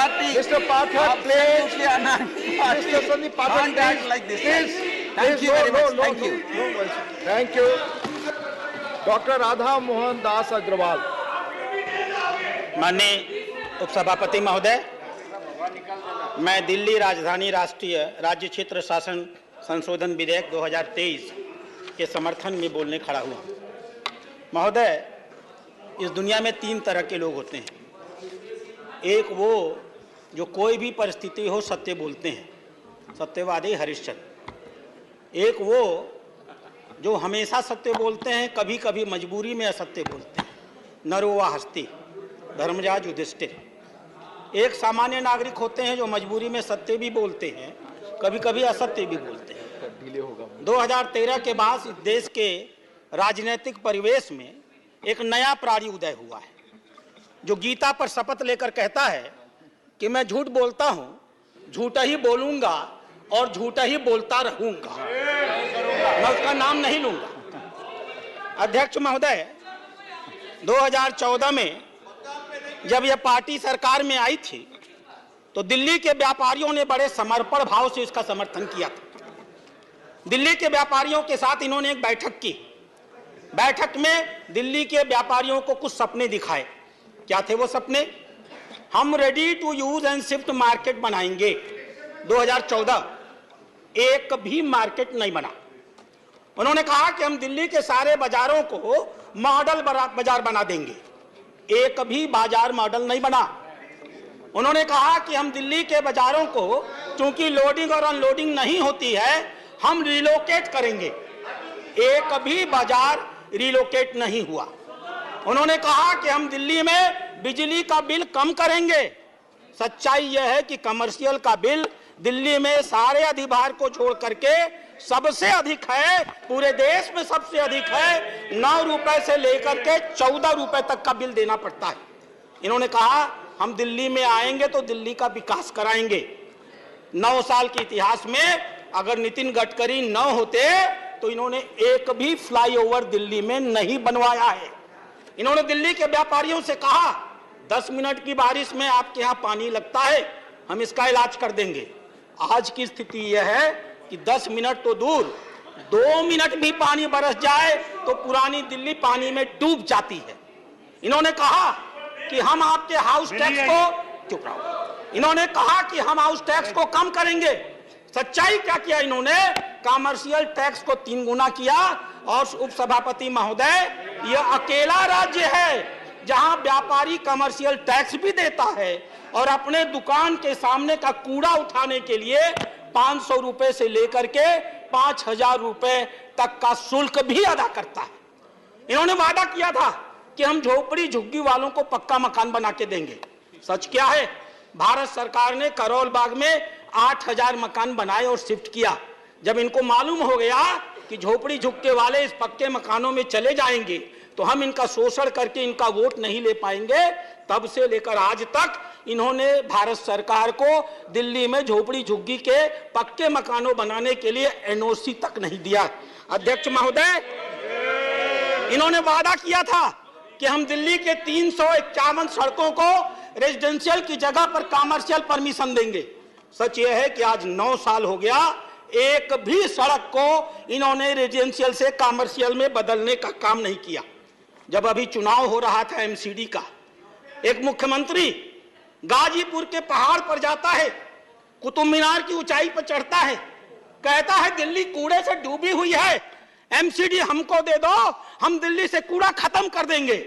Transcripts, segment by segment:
Pathak, Mr. Pathak, please. Mr. Sandeep Pathak, Can't act please. like this. Please. Thank you very much. Thank you. Thank you. Dr. Radha Mohan Das Agrawal. माननीय उपसभापति महोदय, मैं दिल्ली राजधानी राष्ट्रीय राज्य क्षेत्र शासन संशोधन विधेयक 2023 के समर्थन में बोलने खड़ा हुआ। महोदय, इस दुनिया में 3 तरह के लोग होते हैं। एक वो जो कोई भी परिस्थिति हो सत्य बोलते हैं, सत्यवादी हरिश्चंद्र। एक वो जो हमेशा सत्य बोलते हैं, कभी कभी मजबूरी में असत्य बोलते हैं, नरोवा हस्ती, धर्मराज युधिष्ठिर। एक सामान्य नागरिक होते हैं जो मजबूरी में सत्य भी बोलते हैं, कभी कभी असत्य भी बोलते हैं। 2013 के बाद इस देश के राजनीतिक परिवेश में एक नया प्राणी उदय हुआ है, जो गीता पर शपथ लेकर कहता है कि मैं झूठ बोलता हूं, झूठा ही बोलूंगा और झूठा ही बोलता रहूंगा, मैं उसका नाम नहीं लूंगा। अध्यक्ष महोदय, 2014 में जब यह पार्टी सरकार में आई थी तो दिल्ली के व्यापारियों ने बड़े समर्पण भाव से इसका समर्थन किया था। दिल्ली के व्यापारियों के साथ इन्होंने एक बैठक की। बैठक में दिल्ली के व्यापारियों को कुछ सपने दिखाए। क्या थे वो सपने? हम ready to use and shift market बनाएंगे। 2014 एक भी मार्केट नहीं बना। उन्होंने कहा कि हम दिल्ली के सारे बाजारों को मॉडल बाजार बना देंगे। एक भी बाजार मॉडल नहीं बना। उन्होंने कहा कि हम दिल्ली के बाजारों को, चूंकि लोडिंग और अनलोडिंग नहीं होती है, हम रिलोकेट करेंगे। एक भी बाजार रिलोकेट नहीं हुआ। उन्होंने कहा कि हम दिल्ली में बिजली का बिल कम करेंगे। सच्चाई यह है कि कमर्शियल का बिल दिल्ली में सारे अधिभार को छोड़ करके सबसे अधिक है, पूरे देश में सबसे अधिक है। 9 रुपए से लेकर के 14 रुपए तक का बिल देना पड़ता है। इन्होंने कहा हम दिल्ली में आएंगे तो दिल्ली का विकास कराएंगे। 9 साल के इतिहास में अगर नितिन गडकरी न होते तो इन्होंने एक भी फ्लाईओवर दिल्ली में नहीं बनवाया है। इन्होंने दिल्ली के व्यापारियों से कहा 10 मिनट की बारिश में आपके यहाँ पानी लगता है, हम इसका इलाज कर देंगे। आज की स्थिति यह है कि 10 मिनट तो दूर, 2 मिनट भी पानी बरस जाए तो पुरानी दिल्ली पानी में डूब जाती है। इन्होंने कहा कि हम आपके हाउस टैक्स को, चुप रहो, इन्होंने कहा कि हम हाउस टैक्स को कम करेंगे। सच्चाई क्या किया इन्होंने? कमर्शियल टैक्स को 3 गुना किया। और उपसभापति महोदय, यह अकेला राज्य है जहां व्यापारी कमर्शियल टैक्स भी देता है और अपने दुकान के सामने का कूड़ा उठाने के लिए 500 रुपए से लेकर के 5000 रुपए तक का शुल्क भी अदा करता है। इन्होंने वादा किया था कि हम झोपड़ी झुग्गी वालों को पक्का मकान बना के देंगे। सच क्या है? भारत सरकार ने करोल बाग में 8000 मकान बनाए और शिफ्ट किया। जब इनको मालूम हो गया कि झोपड़ी झुग्गे वाले इस पक्के मकानों में चले जाएंगे तो हम इनका शोषण करके इनका वोट नहीं ले पाएंगे, तब से लेकर आज तक इन्होंने भारत सरकार को दिल्ली में झोपड़ी झुग्गी के पक्के मकानों बनाने के लिए एनओसी तक नहीं दिया। अध्यक्ष महोदय, इन्होंने वादा किया था कि हम दिल्ली के 351 सड़कों को रेजिडेंशियल की जगह पर कमर्शियल परमिशन देंगे। सच यह है कि आज 9 साल हो गया, एक भी सड़क को इन्होंने रेजिडेंशियल से कमर्शियल में बदलने का काम नहीं किया। जब अभी चुनाव हो रहा था एमसीडी का, एक मुख्यमंत्री गाजीपुर के पहाड़ पर जाता है, कुतुब मीनार की ऊंचाई पर चढ़ता है, कहता है दिल्ली कूड़े से डूबी हुई है, एमसीडी हमको दे दो, हम दिल्ली से कूड़ा खत्म कर देंगे।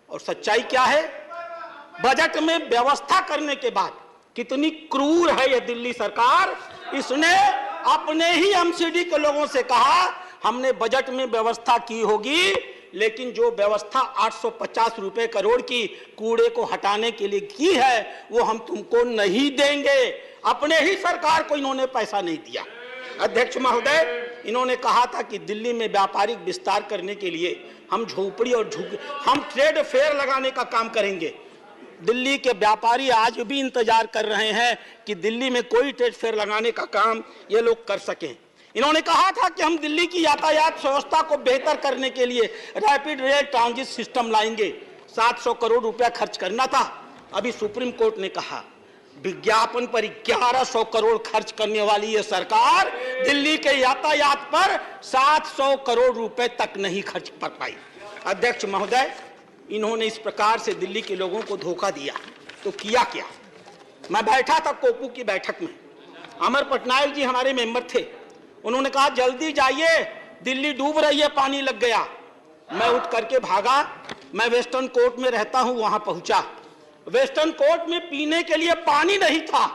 और सच्चाई क्या है? बजट में व्यवस्था करने के बाद कितनी क्रूर है यह दिल्ली सरकार। इसने अपने ही एमसीडी के लोगों से कहा हमने बजट में व्यवस्था की होगी, लेकिन जो व्यवस्था 850 रुपए करोड़ की कूड़े को हटाने के लिए की है वो हम तुमको नहीं देंगे। अपने ही सरकार को इन्होंने पैसा नहीं दिया। अध्यक्ष महोदय, इन्होंने कहा था कि दिल्ली में व्यापारिक विस्तार करने के लिए हम झोपड़ी और हम ट्रेड फेयर लगाने का काम करेंगे। दिल्ली के व्यापारी आज भी इंतजार कर रहे हैं कि दिल्ली में कोई ट्रेड फेयर लगाने का काम ये लोग कर सकें। इन्होंने कहा था कि हम दिल्ली की यातायात व्यवस्था को बेहतर करने के लिए रैपिड रेल ट्रांजिट सिस्टम लाएंगे। 700 करोड़ रुपया खर्च करना था। अभी सुप्रीम कोर्ट ने कहा विज्ञापन पर 1100 करोड़ खर्च करने वाली ये सरकार दिल्ली के यातायात पर 700 करोड़ रुपए तक नहीं खर्च कर पाई। अध्यक्ष महोदय, इन्होंने इस प्रकार से दिल्ली के लोगों को धोखा दिया तो किया क्या? मैं बैठा था कोपू की बैठक में, अमर पटनायक जी हमारे मेंबर थे, उन्होंने कहा जल्दी जाइए, दिल्ली डूब रही है, पानी लग गया। मैं उठ करके भागा, मैं वेस्टर्न कोर्ट में रहता हूं, वहां पहुंचा। वेस्टर्न कोर्ट में पीने के लिए पानी नहीं था।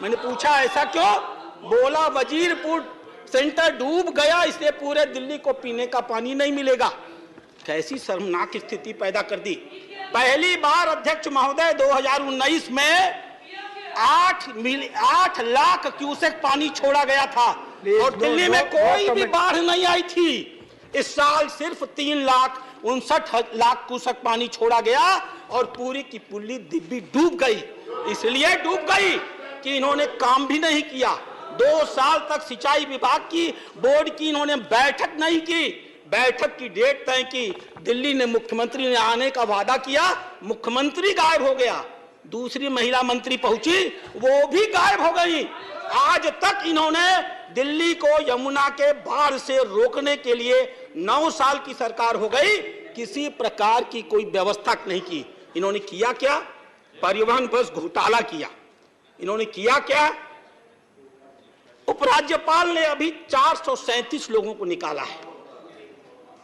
मैंने पूछा ऐसा क्यों? बोला वजीरपुर सेंटर डूब गया, इसलिए पूरे दिल्ली को पीने का पानी नहीं मिलेगा। कैसी शर्मनाक स्थिति पैदा कर दी। पहली बार अध्यक्ष महोदय 2019 में 8 लाख क्यूसेक पानी छोड़ा गया था और दिल्ली में कोई भी बाढ़ नहीं आई थी। इस साल सिर्फ 3,59,00,000 क्यूसेक पानी छोड़ा गया और पूरी की पूरी दिल्ली डूब गई। इसलिए डूब गई कि इन्होंने काम भी नहीं किया। 2 साल तक सिंचाई विभाग की बोर्ड की इन्होंने बैठक नहीं की। बैठक की डेट तय की, दिल्ली ने मुख्यमंत्री ने आने का वादा किया, मुख्यमंत्री गायब हो गया। दूसरी महिला मंत्री पहुंची, वो भी गायब हो गई। आज तक इन्होंने दिल्ली को यमुना के बाढ़ से रोकने के लिए 9 साल की सरकार हो गई, किसी प्रकार की कोई व्यवस्था नहीं की। इन्होंने किया क्या? परिवहन बस घोटाला किया। इन्होंने किया क्या? उपराज्यपाल ने अभी 437 लोगों को निकाला है।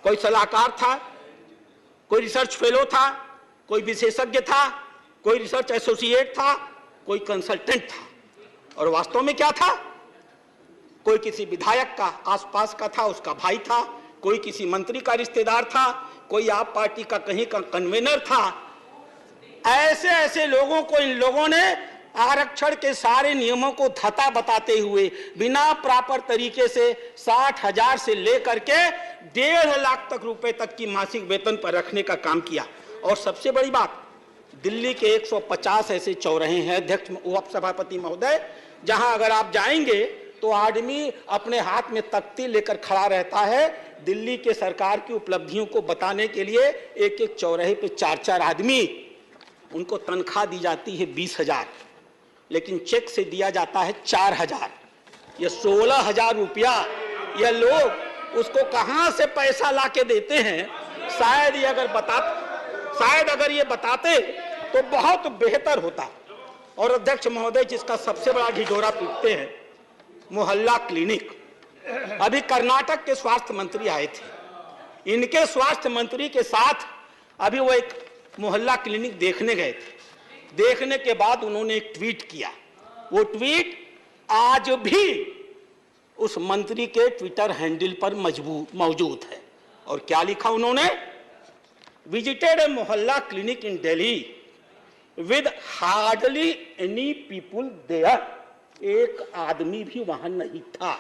कोई सलाहकार था, कोई रिसर्च फेलो था, कोई विशेषज्ञ था, कोई रिसर्च एसोसिएट था, कोई कंसल्टेंट था। और वास्तव में क्या था? कोई किसी विधायक का आसपास का था, उसका भाई था, कोई किसी मंत्री का रिश्तेदार था, कोई आप पार्टी का कहीं का कन्वेनर था। ऐसे ऐसे लोगों को इन लोगों ने आरक्षण के सारे नियमों को धता बताते हुए बिना प्रॉपर तरीके से 60,000 से लेकर के 1.5 लाख तक रुपए तक की मासिक वेतन पर रखने का काम किया। और सबसे बड़ी बात, दिल्ली के 150 ऐसे चौराहे हैं अध्यक्ष उपसभापति महोदय, जहां अगर आप जाएंगे तो आदमी अपने हाथ में तख्ती लेकर खड़ा रहता है दिल्ली के सरकार की उपलब्धियों को बताने के लिए। एक एक चौराहे पे 4-4 आदमी, उनको तनख्वाह दी जाती है 20,000, लेकिन चेक से दिया जाता है 4,000। ये 16,000 रुपया ये लोग उसको कहां से पैसा लाके देते हैं? शायद अगर ये बताते तो बहुत बेहतर होता। और अध्यक्ष महोदय, जिसका सबसे बड़ा ढिढोरा पीटते हैं, मोहल्ला क्लिनिक। अभी कर्नाटक के स्वास्थ्य मंत्री आए थे, इनके स्वास्थ्य मंत्री के साथ अभी वो एक मोहल्ला क्लिनिक देखने गए थे। देखने के बाद उन्होंने एक ट्वीट किया। वो ट्वीट आज भी उस मंत्री के ट्विटर हैंडल पर मौजूद है। और क्या लिखा उन्होंने? Visited a mohalla clinic in Delhi with hardly any people there. एक आदमी भी वहां नहीं था।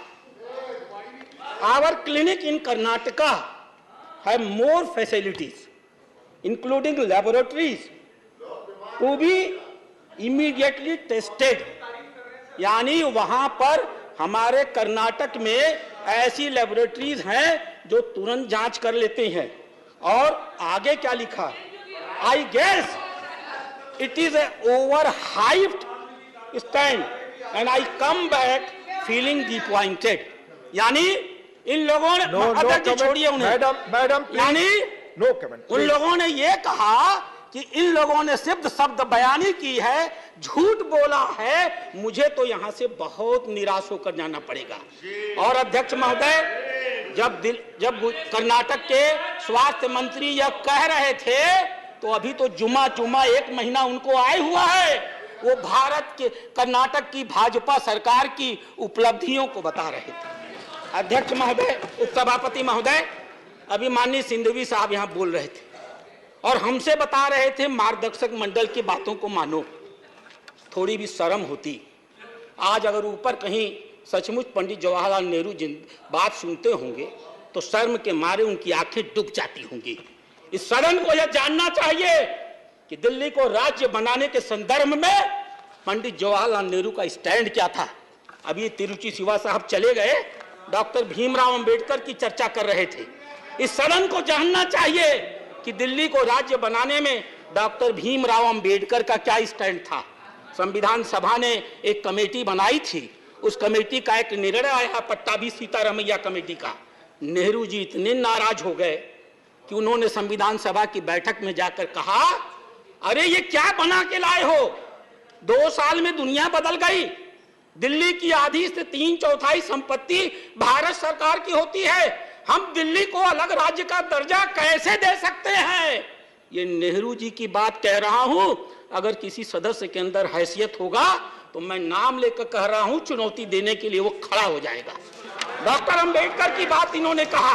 Our clinic in Karnataka have more facilities including laboratories to be immediately tested. यानी वहां पर हमारे कर्नाटक में ऐसी लैबोरेटरीज हैं जो तुरंत जांच कर लेते हैं। और आगे क्या लिखा? I guess it is a over hyped stand and I come back feeling disappointed. यानी इन लोगों ने छोड़िए उन्हें, मैडम यानी नो कमेंट। उन लोगों ने ये कहा कि इन लोगों ने सिर्फ शब्द बयानी की है, झूठ बोला है, मुझे तो यहां से बहुत निराश होकर जाना पड़ेगा। और अध्यक्ष महोदय, जब कर्नाटक के स्वास्थ्य मंत्री यह कह रहे थे तो अभी तो जुमा 1 महीना उनको आए हुआ है। वो भारत के कर्नाटक की भाजपा सरकार की उपलब्धियों को बता रहे थे। अध्यक्ष महोदय, उपसभापति महोदय, अभी माननीय सिंधवी साहब यहां बोल रहे थे और हमसे बता रहे थे मार्गदर्शक मंडल की बातों को मानो। थोड़ी भी शर्म होती। आज अगर ऊपर कहीं सचमुच पंडित जवाहरलाल नेहरू बात सुनते होंगे तो शर्म के मारे उनकी आंखें डूब जाती होंगी। इस सदन को यह जानना चाहिए कि दिल्ली को राज्य बनाने के संदर्भ में पंडित जवाहरलाल नेहरू का स्टैंड क्या था। अभी तिरुचि शिवा साहब चले गए, डॉक्टर भीमराव अंबेडकर की चर्चा कर रहे थे। इस सदन को जानना चाहिए कि दिल्ली को राज्य बनाने में डॉक्टर भीमराव अंबेडकर का क्या स्टैंड था। संविधान सभा ने एक कमेटी बनाई थी, उस कमेटी का एक निर्णय आया, पट्टाभी सीतारमैया कमेटी का। नेहरू जी इतने नाराज हो गए कि उन्होंने संविधान सभा की बैठक में जाकर कहा, अरे ये क्या बना के लाए हो, 2 साल में दुनिया बदल गई। दिल्ली की आधी से 3/4 संपत्ति भारत सरकार की होती है, हम दिल्ली को अलग राज्य का दर्जा कैसे दे सकते हैं। ये नेहरू जी की बात कह रहा हूं, अगर किसी सदस्य के अंदर हैसियत होगा तो मैं नाम लेकर कह रहा हूं, चुनौती देने के लिए वो खड़ा हो जाएगा। डॉक्टर अंबेडकर की बात इन्होंने कहा।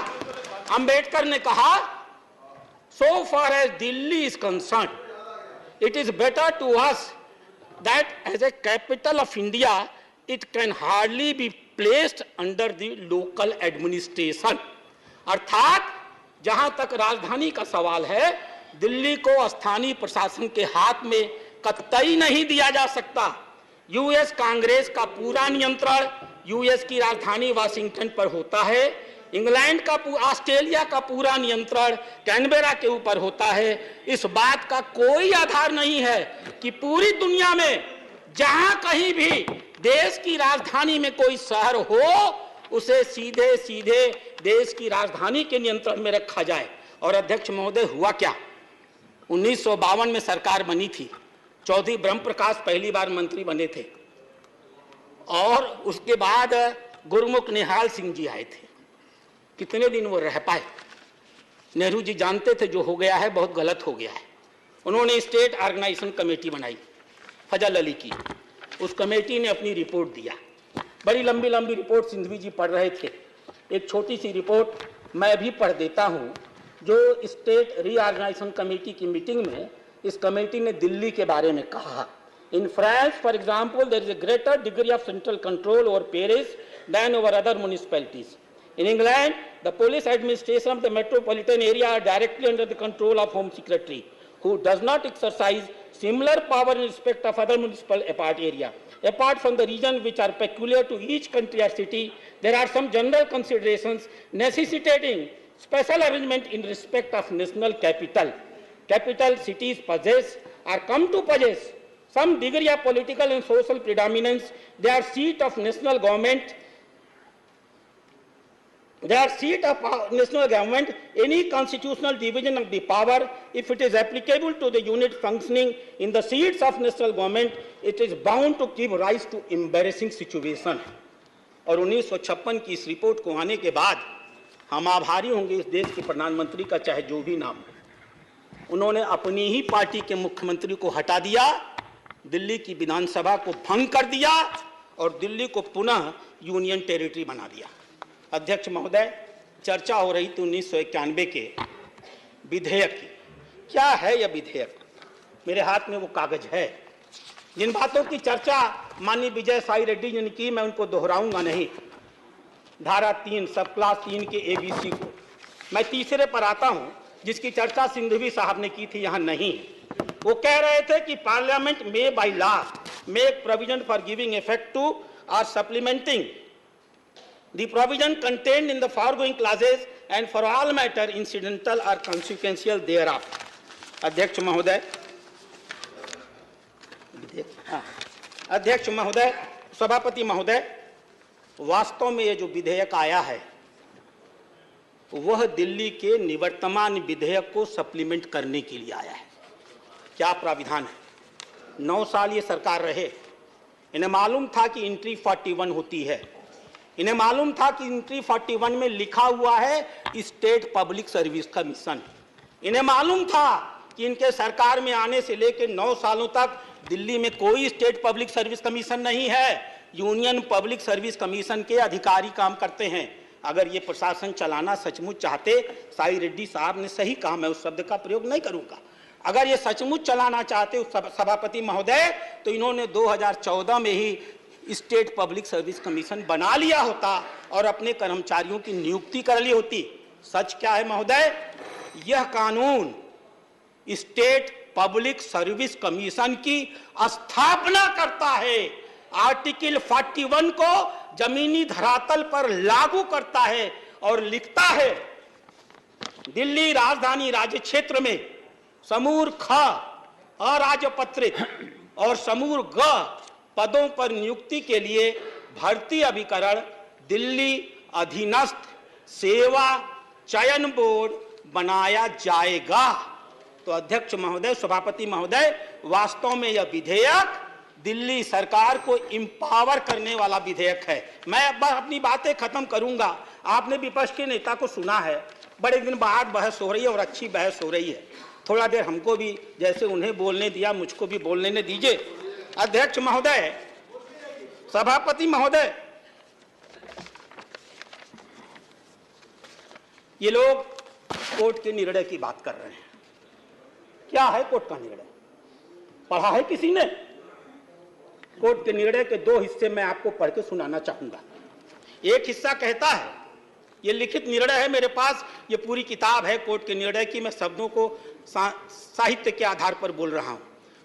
अंबेडकर ने कहा, so far as Delhi is concern, it is better to us that as a capital of India it can hardly be placed under the local administration. अर्थात जहां तक राजधानी का सवाल है, दिल्ली को स्थानीय प्रशासन के हाथ में कतई नहीं दिया जा सकता। यूएस कांग्रेस का पूरा नियंत्रण यूएस की राजधानी वाशिंगटन पर होता है। इंग्लैंड का, ऑस्ट्रेलिया का पूरा नियंत्रण कैनबेरा के ऊपर होता है। इस बात का कोई आधार नहीं है कि पूरी दुनिया में जहां कहीं भी देश की राजधानी में कोई शहर हो, उसे सीधे सीधे देश की राजधानी के नियंत्रण में रखा जाए। और अध्यक्ष महोदय, हुआ क्या, 1952 में सरकार बनी थी, चौधरी ब्रह्म प्रकाश पहली बार मंत्री बने थे और उसके बाद गुरमुख निहाल सिंह जी आए थे। कितने दिन वो रह पाए। नेहरू जी जानते थे जो हो गया है बहुत गलत हो गया है। उन्होंने स्टेट ऑर्गेनाइजेशन कमेटी बनाई, फजल अली की। उस कमेटी ने अपनी रिपोर्ट दिया, बड़ी लंबी लंबी रिपोर्ट सिंघवी जी पढ़ रहे थे। एक छोटी सी रिपोर्ट मैं भी पढ़ देता हूँ, जो स्टेट रीऑर्गेनाइजेशन कमेटी की मीटिंग में इस कमेटी ने दिल्ली के बारे में कहा। In France for example there is a greater degree of central control over Paris than over other municipalities. In England, the police administration of the metropolitan area are directly under the control of Home Secretary, who does not exercise similar power in respect of other municipal apart area. Apart from the region which are peculiar to each country or city, there are some general considerations necessitating special arrangement in respect of national capital. Capital cities possess or come to possess some degree of political and social predominance. They are seat of national government. They are seat of national government. Any constitutional division of the power, if it is applicable to the unit functioning in the seats of national government, it is bound to give rise to embarrassing situation. और 1956 की इस report को आने के बाद हम आभारी होंगे इस देश के प्रधानमंत्री का, चाहे जो भी नाम हो। उन्होंने अपनी ही पार्टी के मुख्यमंत्री को हटा दिया, दिल्ली की विधानसभा को भंग कर दिया और दिल्ली को पुनः यूनियन टेरिटरी बना दिया। अध्यक्ष महोदय, चर्चा हो रही थी 1991 के विधेयक की। क्या है यह विधेयक? मेरे हाथ में वो कागज है। जिन बातों की चर्चा माननीय विजय साई रेड्डी जी ने की, मैं उनको दोहराऊंगा नहीं। धारा 3 सब क्लास 3 के ABC को मैं तीसरे पर आता हूं, जिसकी चर्चा सिंघवी साहब ने की थी, यहां नहीं। वो कह रहे थे कि parliament may by law make provision for giving effect to और supplementing the provision contained in the foregoing clauses and for all matter incidental or consequential thereof. अध्यक्ष महोदय, सभापति महोदय, वास्तव में ये जो विधेयक आया है वह दिल्ली के निवर्तमान विधेयक को सप्लीमेंट करने के लिए आया है। क्या प्राविधान है? 9 साल ये सरकार रहे, इन्हें मालूम था कि एंट्री 41 होती है। इन्हें मालूम था कि एंट्री 41 में लिखा हुआ है स्टेट पब्लिक सर्विस कमीशन। इन्हें मालूम था कि इनके सरकार में आने से लेकर 9 सालों तक दिल्ली में कोई स्टेट पब्लिक सर्विस कमीशन नहीं है, यूनियन पब्लिक सर्विस कमीशन के अधिकारी काम करते हैं। अगर ये प्रशासन चलाना सचमुच चाहते, साई रेड्डी साहब ने सही कहा, मैं उस शब्द का प्रयोग नहीं करूंगा, अगर ये सचमुच चलाना चाहते सभापति महोदय, तो इन्होंने 2014 में ही स्टेट पब्लिक सर्विस कमीशन बना लिया होता और अपने कर्मचारियों की नियुक्ति कर ली होती। सच क्या है महोदय? यह कानून स्टेट पब्लिक सर्विस कमीशन की स्थापना करता है, आर्टिकल 41 को जमीनी धरातल पर लागू करता है और लिखता है दिल्ली राजधानी राज्य क्षेत्र में समूर ख अराजपत्रित और समूह ग पदों पर नियुक्ति के लिए भर्ती अभिकरण दिल्ली अधीनस्थ सेवा चयन बोर्ड बनाया जाएगा। तो अध्यक्ष महोदय, सभापति महोदय, वास्तव में यह विधेयक दिल्ली सरकार को इंपावर करने वाला विधेयक है। मैं अब अपनी बातें खत्म करूंगा। आपने विपक्ष के नेता को सुना है, बड़े दिन बाद बहस हो रही है और अच्छी बहस हो रही है। थोड़ा देर हमको भी जैसे उन्हें बोलने दिया, मुझको भी बोलने दीजिए। अध्यक्ष महोदय, सभापति महोदय, ये लोग कोर्ट के निर्णय की बात कर रहे हैं। क्या है कोर्ट का निर्णय? पढ़ा है किसी ने? कोर्ट के निर्णय के दो हिस्से मैं आपको पढ़ के सुनाना चाहूंगा। एक हिस्सा कहता है, ये लिखित निर्णय है मेरे पास, ये पूरी किताब है कोर्ट के निर्णय की, मैं शब्दों को साहित्य के आधार पर बोल रहा हूं।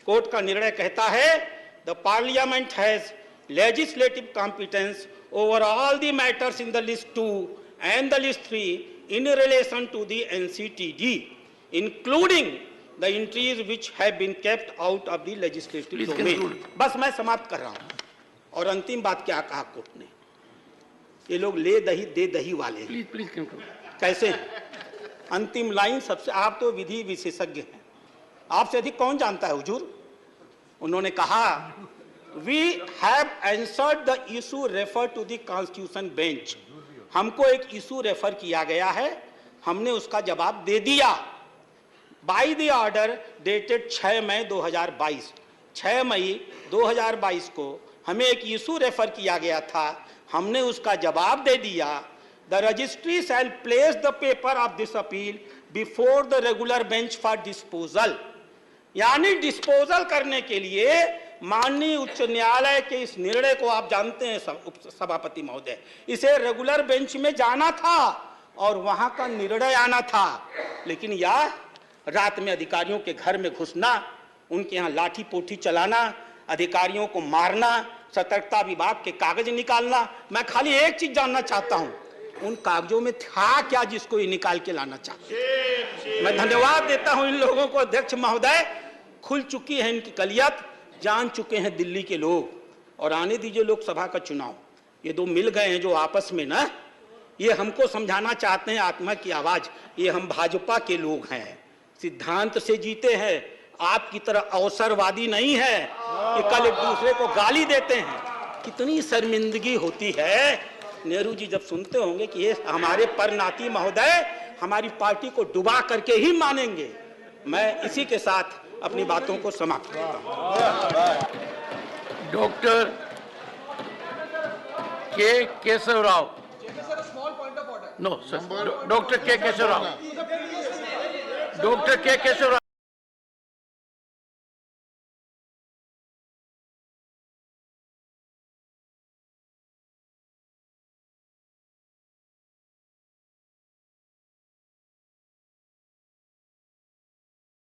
कोर्ट का निर्णय कहता है, the parliament has legislative competence over all the matters in the list 2 and the list 3 in relation to the NCTD, including the entries which have been kept out of the legislative domain. बस मैं समाप्त कर रहा हूं। और अंतिम बात क्या कहा कोर्ट ने? ये लोग ले दही दे दही वाले हैं। प्लीज कैसे? अंतिम लाइन सबसे, आप तो विधि विशेषज्ञ हैं, आपसे अधिक कौन जानता है हुजूर? उन्होंने कहा, we have answered the issue referred to the constitution bench. हमको एक इशू रेफर किया गया है, हमने उसका जवाब दे दिया। बाई द ऑर्डर डेटेड 6 मई 2022, 6 मई 2022 को हमें एक इशू रेफर किया गया था, हमने उसका जवाब दे दिया। The registry shall place the paper of this appeal before the regular bench for disposal. यानी डिस्पोजल करने के लिए माननीय उच्च न्यायालय के इस निर्णय को आप जानते हैं सभापति महोदय, इसे रेगुलर बेंच में जाना था और वहां का निर्णय आना था। लेकिन यह रात में अधिकारियों के घर में घुसना, उनके यहाँ लाठी पोठी चलाना, अधिकारियों को मारना, सतर्कता विभाग के कागज निकालना, मैं खाली एक चीज जानना चाहता हूं, उन कागजों में था क्या जिसको ये निकाल के लाना चाहते? मैं धन्यवाद देता हूं इन लोगों को। अध्यक्ष महोदय, खुल चुकी है इनकी कलियत, जान चुके हैं दिल्ली के लोग। और आने दीजिए लोकसभा का चुनाव, ये दो मिल गए हैं जो आपस में ना, ये हमको समझाना चाहते हैं आत्मा की आवाज। ये हम भाजपा के लोग हैं, सिद्धांत से जीते हैं, आपकी तरह अवसरवादी नहीं है कि कल एक दूसरे को गाली देते हैं। कितनी शर्मिंदगी होती है। नेहरू जी जब सुनते होंगे कि ये हमारे परनाती महोदय हमारी पार्टी को डुबा करके ही मानेंगे। मैं इसी के साथ अपनी बातों को समाप्त करता हूं। Doctor K Keshav Rao, no sir, doctor K Keshav Rao, doctor K Keshav Rao.